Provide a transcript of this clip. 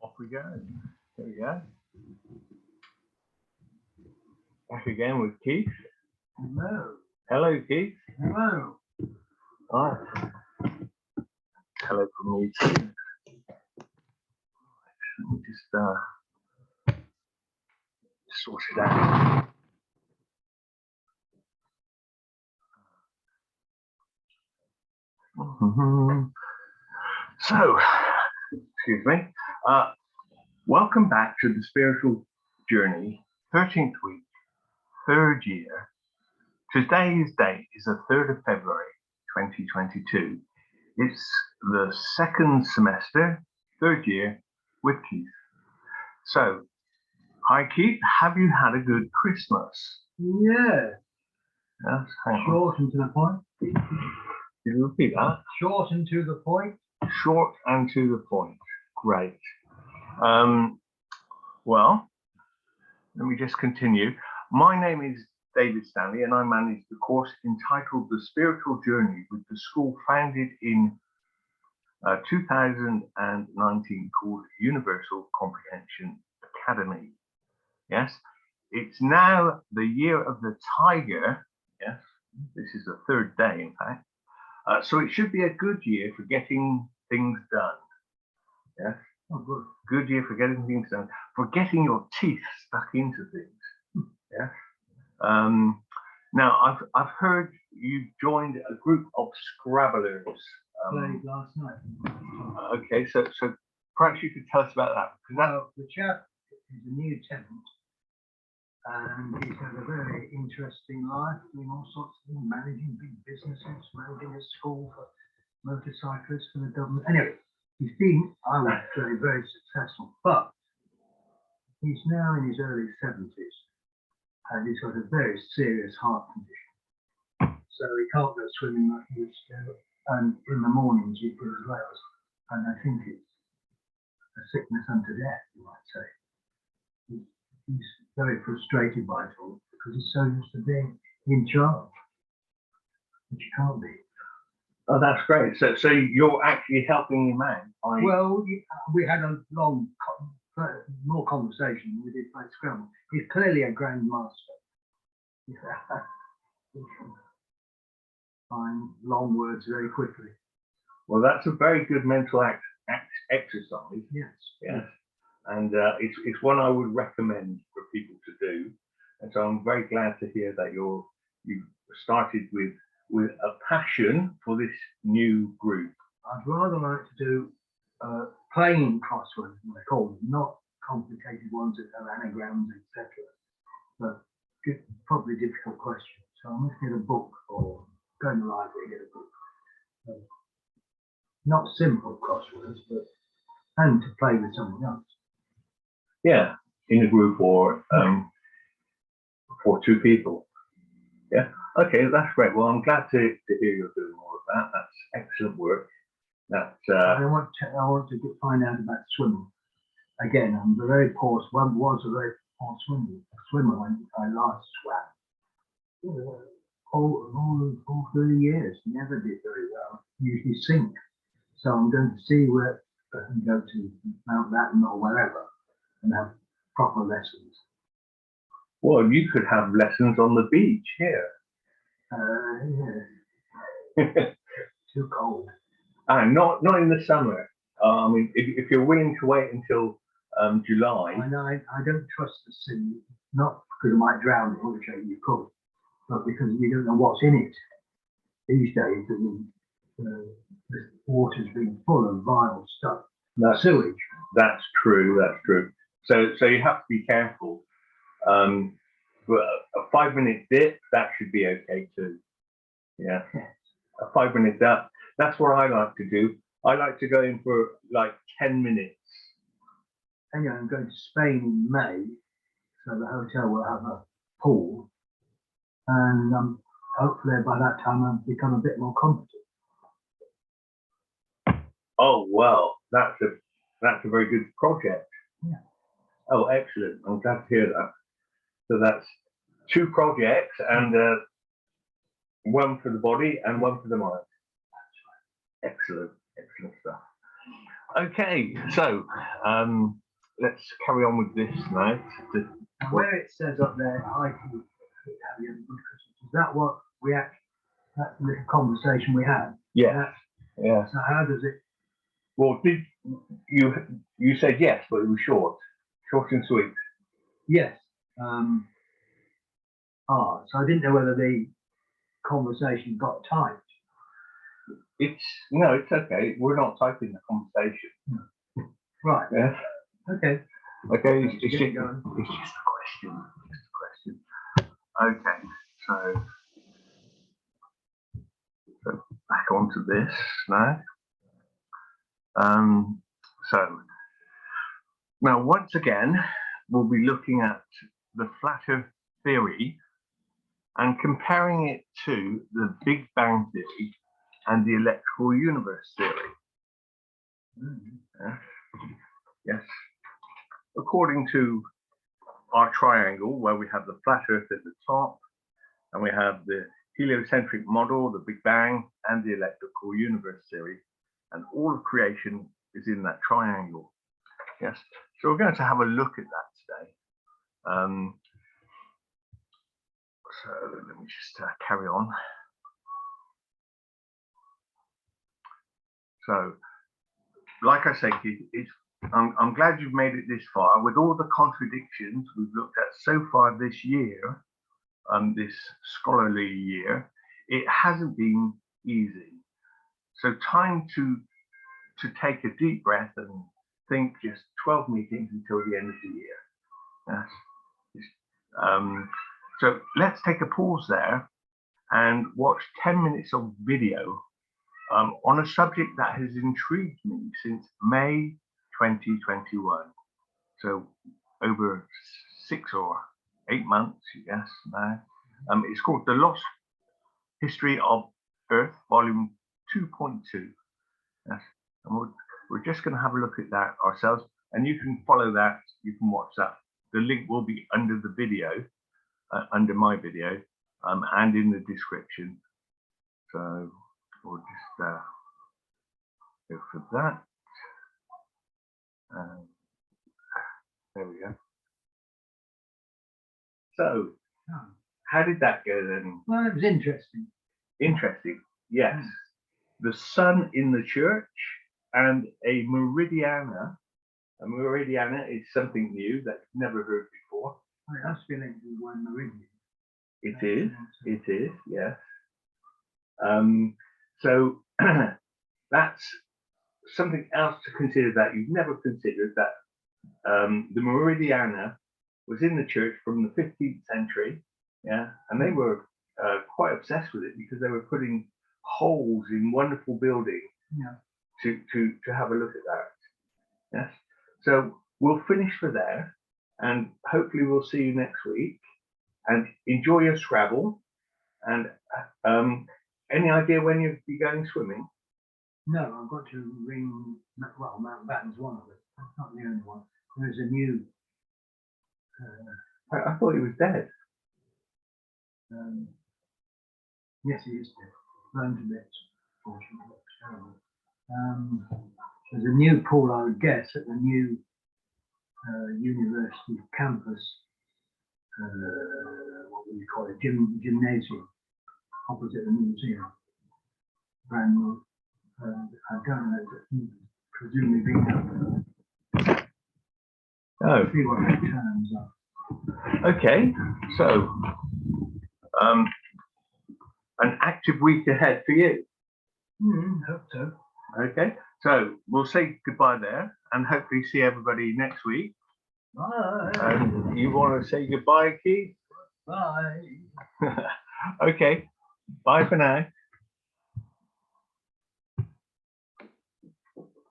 Off we go. There we go. Back again with Keith. Hello. Hello, Keith. Hello. Hi. Hello from me too. Let me just sort it out. So, excuse me. Welcome back to the spiritual journey, 13th week, 3rd year. Today's date is the 3rd of February, 2022. It's the 2nd semester, 3rd year with Keith. So, hi Keith, have you had a good Christmas? Yeah. Yes, hang on. Short and to the point. Can you repeat that? Short and to the point. Short and to the point. Great. Well, let me just continue. My name is David Stanley and I manage the course entitled The Spiritual Journey with the school founded in 2019 called Universal Comprehension Academy. Yes, it's now the year of the tiger. Yes, this is the 3rd day in fact. So it should be a good year for getting things done. Yes. Oh, good. Good year for getting things done, for getting your teeth stuck into things. Yeah. Now I've heard you joined a group of Scrabblers. Played last night. Okay, so perhaps you could tell us about that. Well, the chap is a new tenant, and he's had a very interesting life, doing all sorts of things, managing big businesses, managing a school for motorcyclists for the government. Anyway, he's been, I would say, very successful, but he's now in his early 70s, and he's got a very serious heart condition. So he can't go swimming like he used to, and in the mornings he feels rails, and I think it's a sickness unto death, you might say. He's very frustrated by it all because he's so used to being in charge, which he can't be. Oh, that's great. So you're actually helping him out. Well, we had a long, more conversation. We did play Scrabble. He's clearly a grandmaster. Find long words very quickly. Well, that's a very good mental exercise. Yes. Yes. And it's one I would recommend for people to do. And so I'm very glad to hear that you've started with a passion for this new group. I'd rather like to do plain crosswords, what they call them, not complicated ones that have anagrams, etc. But probably difficult questions. So I must get a book or go in the library and get a book. Not simple crosswords, but and to play with someone else. Yeah, in a group or for 2 people. Yeah. Okay, that's great. Well, I'm glad to hear you're doing all of that. That's excellent work. I want to find out about swimming. Again, I'm a very poor. Was a very poor swimmer when I last swam. All 30 years, never did very well. Usually sink. So I'm going to see where I can go to Mount Latin or wherever and have proper lessons. Well, you could have lessons on the beach here. Yeah. Too cold. Not in the summer. I mean, if you're willing to wait until July. I know. I don't trust the sea, not because I might drown in which you could, but because you don't know what's in it. These days, the water's been full of vile stuff. Sewage. That's true. That's true. So you have to be careful. But a 5-minute dip, that should be okay too. Yeah. A 5-minute dip. That's what I like to do. I like to go in for like 10 minutes. Anyway, I'm going to Spain in May, so the hotel will have a pool, and hopefully by that time I'll become a bit more competent. Oh well, that's a very good project. Yeah. Oh, excellent! I'm glad to hear that. So that's 2 projects, and one for the body and one for the mind. Excellent stuff. Okay, so let's carry on with this now. And where it says up there, I can have you a good Christmas. Is that what we actually, that little conversation we had? Yeah, yeah. So how does it? Well, did you said yes, but it was short and sweet. Yes. So I didn't know whether the conversation got typed. No, it's okay. We're not typing the conversation. Right. Yeah. Okay. Okay. It's just a question. Okay. So back onto this now. So now once again, we'll be looking at the flat Earth theory and comparing it to the Big Bang theory and the electrical universe theory. Yes. According to our triangle, where we have the flat Earth at the top, and we have the heliocentric model, the Big Bang, and the electrical universe theory, and all of creation is in that triangle. Yes. So we're going to have a look at that today. So let me just carry on. So, like I say, Keith, I'm glad you've made it this far. With all the contradictions we've looked at so far this year, this scholarly year, it hasn't been easy. So time to take a deep breath and think just 12 meetings until the end of the year. Yes. So let's take a pause there and watch 10 minutes of video on a subject that has intrigued me since May 2021. So over 6 or 8 months, yes, now. It's called The Lost History of Earth, Volume 2.2. Yes. And we're just going to have a look at that ourselves, and you can follow that, you can watch that. The link will be under the video, under my video, and in the description. So we'll just go for that. There we go. So, how did that go then? Well, it was interesting. Interesting, yes. The sun in the church and a meridiana. A meridiana is something new that you've never heard before. That's feeling one meridian. It is, yes. So that's something else to consider that you've never considered, that the meridiana was in the church from the 15th century, yeah, and they were quite obsessed with it because they were putting holes in wonderful buildings, yeah, to have a look at that. Yes. So we'll finish for there, and hopefully we'll see you next week. And enjoy your Scrabble. And any idea when you'll be going swimming? No, I've got to ring. Well, Mountbatten's one of it. That's not the only one. There's a new. I thought he was dead. Yes, he is dead. Blown to bits. Fortunately, terrible. There's a new pool, I would guess, at the new university campus. What would you call it? Gymnasium, opposite the museum. Brand new. I don't know, presumably being up there. Oh. See what it turns up. Okay, so an active week ahead for you. Hope so. Okay, so we'll say goodbye there and hopefully see everybody next week. Bye. And you want to say goodbye, Keith? Bye. Okay, bye for now.